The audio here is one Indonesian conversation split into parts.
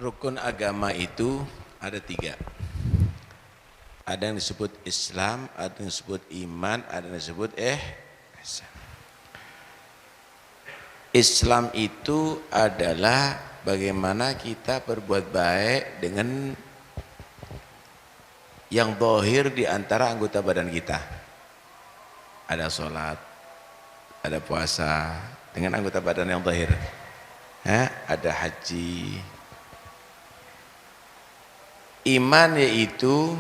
Rukun agama itu ada 3. Ada yang disebut Islam, ada yang disebut iman, ada yang disebut ihsan. Islam itu adalah bagaimana kita berbuat baik dengan yang zahir di antara anggota badan kita. Ada sholat, ada puasa dengan anggota badan yang zahir. Ada haji. Iman yaitu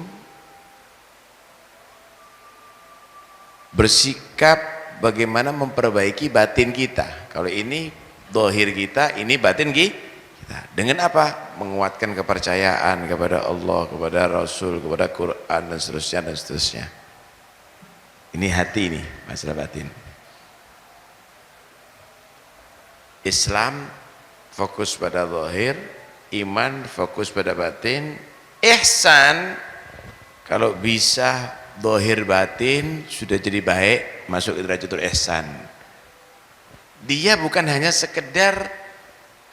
bersikap bagaimana memperbaiki batin kita. Kalau ini zahir kita, ini batin kita. Dengan apa? Menguatkan kepercayaan kepada Allah, kepada Rasul, kepada Quran dan seterusnya dan seterusnya. Ini hati ini, masalah batin. Islam fokus pada zahir, iman fokus pada batin, ihsan kalau bisa zahir batin sudah jadi baik, masuk ke derajat ihsan. Dia bukan hanya sekedar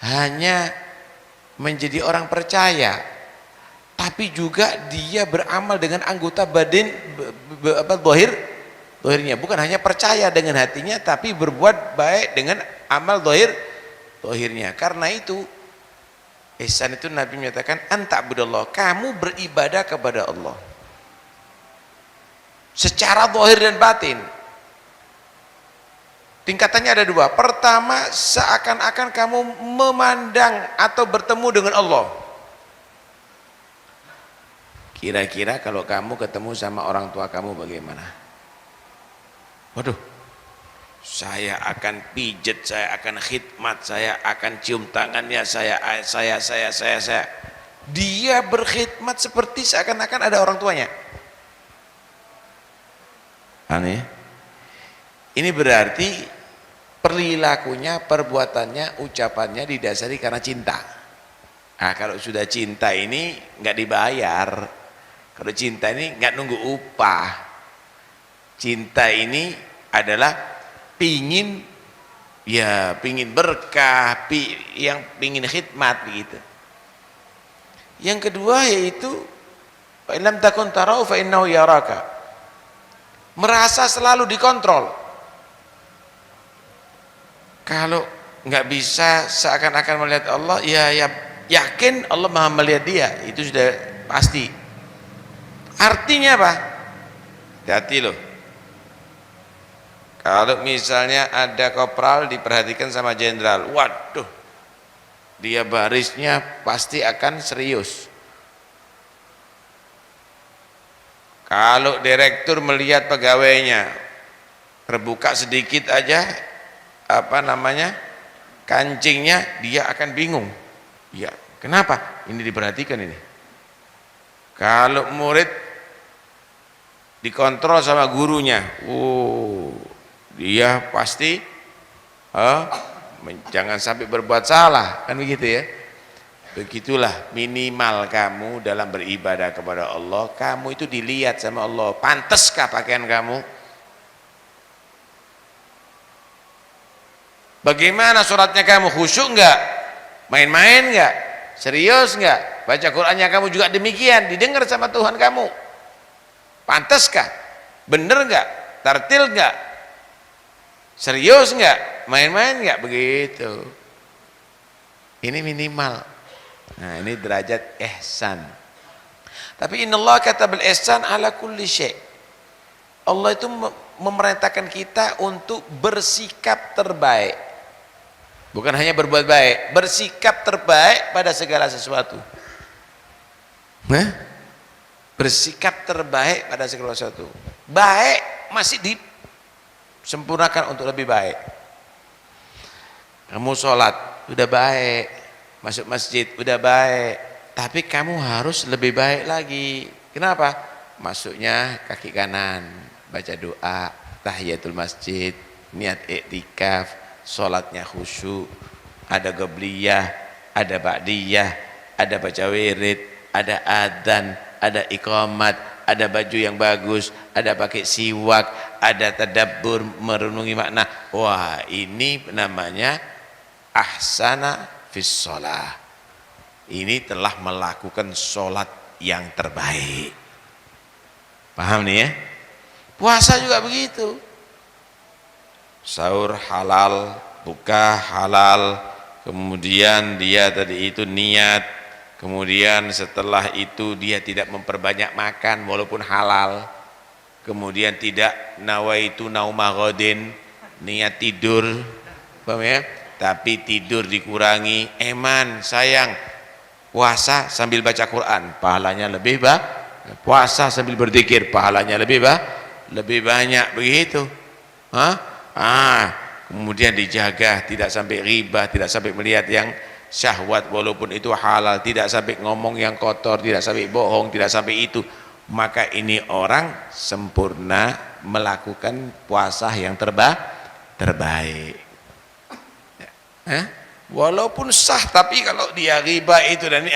hanya menjadi orang percaya, tapi juga dia beramal dengan anggota badan zahirnya, bukan hanya percaya dengan hatinya tapi berbuat baik dengan amal zahirnya. Karena itu ihsan itu Nabi menyatakan anta'budallah, kamu beribadah kepada Allah secara zahir dan batin. Tingkatannya ada 2. Pertama, seakan-akan kamu memandang atau bertemu dengan Allah. Kira-kira kalau kamu ketemu sama orang tua kamu bagaimana? Waduh, saya akan pijet, saya akan khidmat, saya akan cium tangannya, saya. Dia berkhidmat seperti seakan-akan ada orang tuanya. Aneh. Ini berarti perilakunya, perbuatannya, ucapannya didasari karena cinta. Nah, kalau sudah cinta ini nggak dibayar. Kalau cinta ini nggak nunggu upah. Cinta ini adalah pingin berkah, yang pingin khidmat begitu. Yang kedua yaitu fa in lam takun tarau fa innahu yaraka. Merasa selalu dikontrol. Kalau nggak bisa seakan-akan melihat Allah, ya yakin Allah Maha melihat dia, itu sudah pasti. Artinya apa? Hati-hati loh. Kalau misalnya ada kopral diperhatikan sama jenderal, waduh, dia barisnya pasti akan serius. Kalau direktur melihat pegawainya terbuka sedikit aja kancingnya, dia akan bingung. Ya, kenapa? Ini diperhatikan ini. Kalau murid dikontrol sama gurunya, dia pasti jangan sampai berbuat salah, kan begitu ya. Begitulah minimal kamu dalam beribadah kepada Allah, kamu itu dilihat sama Allah. Pantaskah pakaian kamu? Bagaimana suratnya kamu? Khusyuk enggak? Main-main enggak? Serius enggak? Baca Qur'annya kamu juga demikian, didengar sama Tuhan kamu. Pantaskah? Bener enggak? Tartil enggak? Serius enggak? Main-main enggak? Begitu. Ini minimal. Nah, ini derajat ihsan. Tapi innallaha katabal ihsan ala kulli syai'. Allah itu memerintahkan kita untuk bersikap terbaik. Bukan hanya berbuat baik, bersikap terbaik pada segala sesuatu. Bersikap terbaik pada segala sesuatu. Baik masih disempurnakan untuk lebih baik. Kamu sholat udah baik, masuk masjid udah baik, tapi kamu harus lebih baik lagi. Kenapa? Masuknya kaki kanan, baca doa, tahiyatul masjid, niat iktikaf, sholatnya khusyuk, ada qabliyah, ada ba'diyah, ada baca wirid, ada adzan, ada iqamat, ada baju yang bagus, ada pakai siwak, ada tadabbur, merenungi makna. Wah, ini namanya ahsana fis shalah. ini telah melakukan sholat yang terbaik. Paham nih ya? Puasa juga begitu. Sahur halal, buka halal, kemudian dia tadi itu niat, kemudian setelah itu dia tidak memperbanyak makan walaupun halal, kemudian tidak nawaitu nauma ghadin, niat tidur, paham ya? Tapi tidur dikurangi, eman sayang, puasa sambil baca Quran pahalanya lebih puasa sambil berzikir pahalanya lebih banyak, begitu. Kemudian dijaga tidak sampai riba, tidak sampai melihat yang syahwat walaupun itu halal, tidak sampai ngomong yang kotor, tidak sampai bohong, tidak sampai itu, maka ini orang sempurna melakukan puasa yang terbaik. Walaupun sah, tapi kalau dia riba itu dan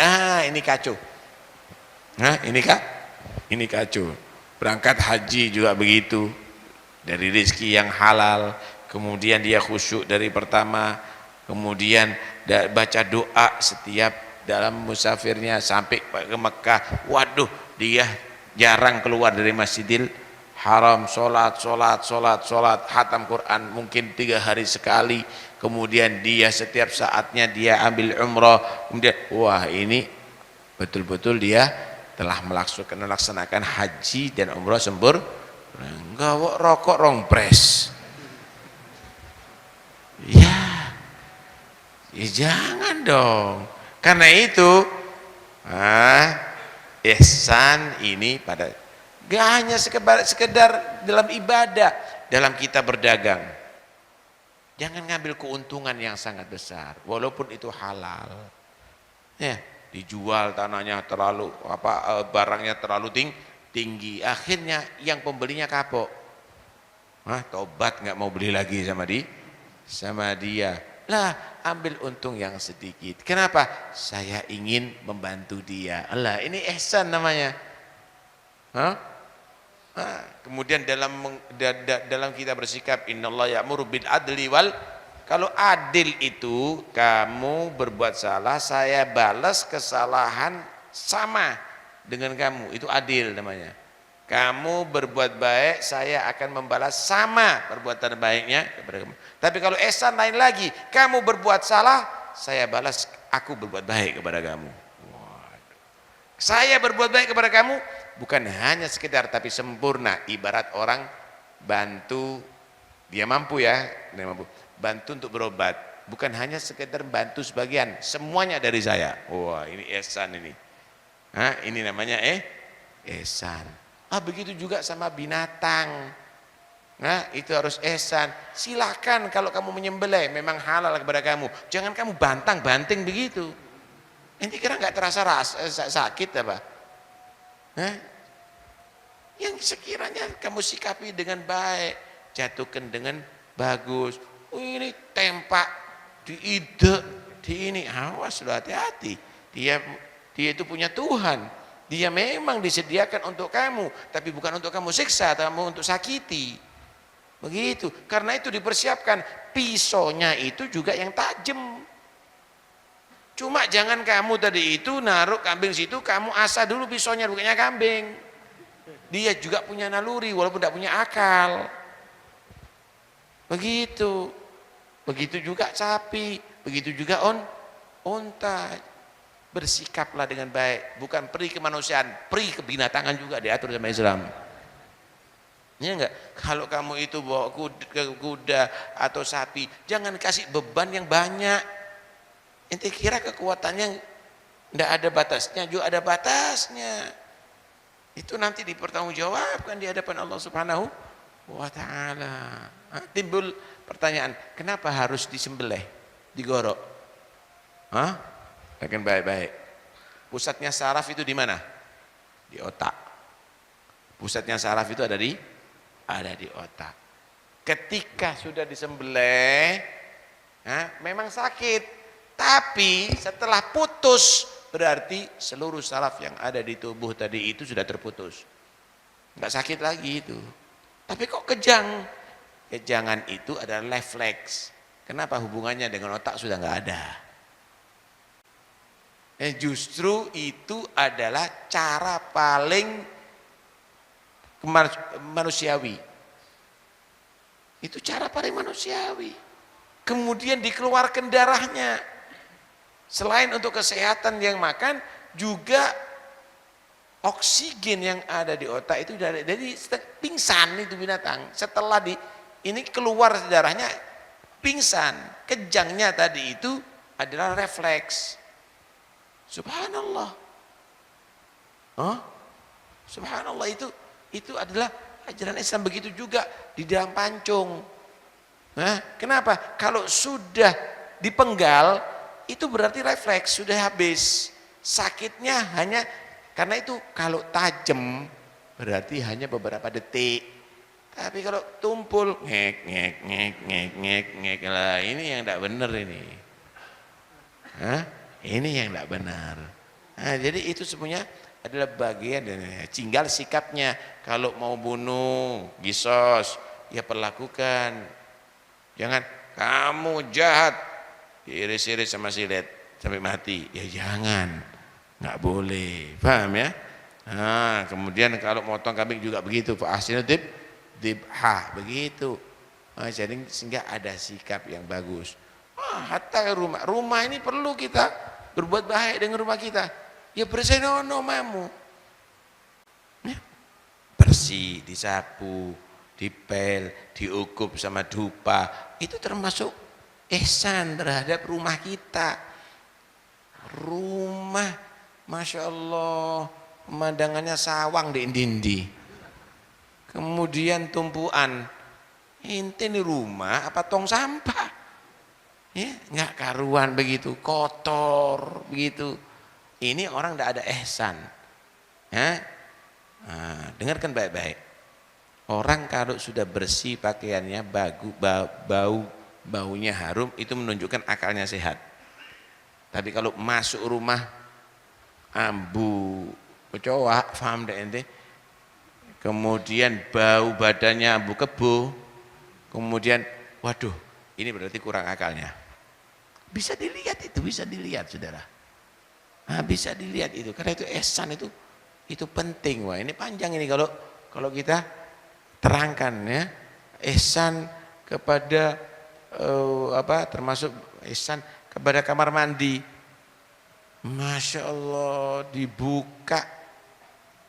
ini kacau. Ini kacau. Berangkat haji juga begitu, dari rezeki yang halal, kemudian dia khusyuk dari pertama, kemudian baca doa setiap dalam musafirnya sampai ke Mekah, waduh dia jarang keluar dari Masjidil Haram, sholat, hatam Quran mungkin 3 hari sekali, kemudian dia setiap saatnya dia ambil umrah, kemudian wah ini betul-betul dia telah melaksanakan haji dan umrah sempurna. Enggak rokok rompres. Ya jangan dong. Karena itu ihsan ini pada gak hanya sekedar dalam ibadah, dalam kita berdagang. Jangan ngambil keuntungan yang sangat besar walaupun itu halal. Ya, dijual tanahnya terlalu barangnya terlalu tinggi, akhirnya yang pembelinya kapok. Tobat nggak mau beli lagi sama dia. Lah, ambil untung yang sedikit. Kenapa? Saya ingin membantu dia. Allah, ini ihsan namanya. Kemudian dalam kita bersikap, innallaha ya'muru bil adli wal, kalau adil itu kamu berbuat salah, saya balas kesalahan sama dengan kamu, itu adil namanya. Kamu berbuat baik, saya akan membalas sama perbuatan baiknya kepada kamu. Tapi kalau ihsan lain lagi, kamu berbuat salah, saya balas, aku berbuat baik kepada kamu. Saya berbuat baik kepada kamu bukan hanya sekedar, tapi sempurna. Ibarat orang bantu, dia mampu ya, bantu untuk berobat, bukan hanya sekedar bantu sebagian, semuanya dari saya. Wah, ini ihsan ini. Ini namanya ihsan. Begitu juga sama binatang. Itu harus ihsan. Silakan kalau kamu menyembelih memang halal kepada kamu, jangan kamu bantang-banting begitu. Ente kira nggak terasa sakit apa? Yang sekiranya kamu sikapi dengan baik, jatuhkan dengan bagus. Ini tempak diide, di ini awas, hati-hati. Dia itu punya Tuhan. Dia memang disediakan untuk kamu, tapi bukan untuk kamu siksa atau kamu untuk sakiti. Begitu. Karena itu dipersiapkan pisaunya itu juga yang tajam. Cuma jangan kamu tadi itu naruh kambing situ, kamu asah dulu pisaunya, bukannya kambing. Dia juga punya naluri walaupun tidak punya akal. Begitu. Begitu juga sapi, begitu juga unta. Bersikaplah dengan baik, bukan peri kemanusiaan, peri kebinatangan juga diatur sama Islam. Ya enggak? Kalau kamu itu bawa kuda atau sapi, jangan kasih beban yang banyak. Ente kira kekuatannya enggak ada batasnya? Juga ada batasnya. Itu nanti dipertanggungjawabkan di hadapan Allah Subhanahu wa ta'ala. Timbul pertanyaan, kenapa harus disembelih, digorok? Akan baik-baik. Pusatnya saraf itu di mana? Di otak. Pusatnya saraf itu ada di otak. Ketika sudah disembelih, memang sakit. Tapi setelah putus, berarti seluruh saraf yang ada di tubuh tadi itu sudah terputus. Enggak sakit lagi itu. Tapi kok kejang? Kejangan itu adalah refleks. Kenapa? Hubungannya dengan otak sudah enggak ada. Justru itu adalah cara paling manusiawi. Itu cara paling manusiawi. Kemudian dikeluarkan darahnya. Selain untuk kesehatan yang makan, juga oksigen yang ada di otak itu dari pingsan itu binatang. Setelah ini keluar darahnya, pingsan. Kejangnya tadi itu adalah refleks. Subhanallah. Subhanallah, itu adalah ajaran Islam. Begitu juga di dalam pancung. Kenapa? Kalau sudah dipenggal, itu berarti refleks sudah habis. Sakitnya hanya karena itu. Kalau tajam berarti hanya beberapa detik. Tapi kalau tumpul ngek ngek ngek ngek ngek ngek lah, ini yang tidak benar ini. Ini yang tidak benar. Jadi itu semuanya adalah bagian dari tinggal sikapnya. Kalau mau bunuh, gisos, ya perlakukan. Jangan kamu jahat, diiris-iris sama silet sampai mati. Ya jangan, nggak boleh. Paham ya? Kemudian kalau motong kambing juga begitu. Fa ahsinu dibha begitu. Jadi sehingga ada sikap yang bagus. Hatta rumah ini perlu kita berbuat baik dengan rumah kita. Ya bersihkan omamu. Bersih, disapu, dipel, diukup sama dupa. Itu termasuk ihsan terhadap rumah kita. Rumah, Masya Allah, pemandangannya sawang di Indindi. Kemudian tumpuan. Ente ini rumah apa tong sampah? Ya, nggak karuan begitu, kotor begitu. Ini orang tidak ada ihsan. Dengarkan baik-baik. Orang kalau sudah bersih pakaiannya, baunya harum, itu menunjukkan akalnya sehat. Tapi kalau masuk rumah ambu kecoa, paham deh ente? Kemudian bau badannya ambu kebo, kemudian waduh, ini berarti kurang akalnya. Bisa dilihat itu, bisa dilihat saudara. Bisa dilihat itu, karena itu ihsan itu penting. Wah, ini panjang ini kalau kita terangkan ya. Ihsan kepada termasuk ihsan kepada kamar mandi. Masya Allah, dibuka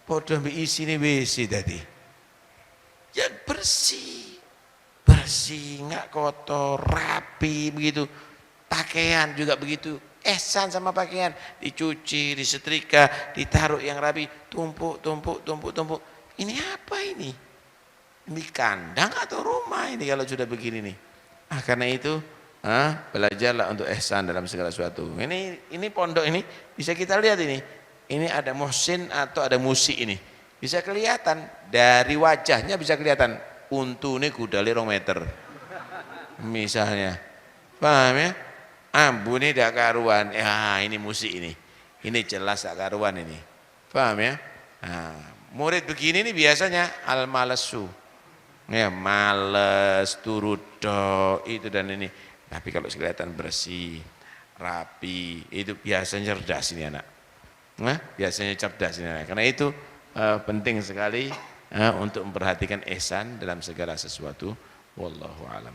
podo isi ini WC tadi. Ya bersih, nggak kotor, rapi begitu. Pakaian juga begitu. Ihsan sama pakaian, dicuci, disetrika, ditaruh yang rapi, tumpuk. Ini apa ini? Ini kandang atau rumah ini kalau sudah begini nih? Karena itu belajarlah untuk ihsan dalam segala sesuatu. Ini pondok ini bisa kita lihat ini. Ini ada muhsin atau ada musik ini. Bisa kelihatan dari wajahnya, bisa kelihatan untune kudali 2 meter. Misalnya. Paham ya? Ambu ini tidak karuan. Ya, ini musik ini. Ini jelas tak karuan ini. Paham ya? Murid begini nih biasanya al-malesu. Ya, males, turut itu dan ini. Tapi kalau kelihatan bersih, rapi, itu biasanya cerdas ini anak. Biasanya cerdas ini anak. Karena itu penting sekali untuk memperhatikan ihsan dalam segala sesuatu. Wallahu alam.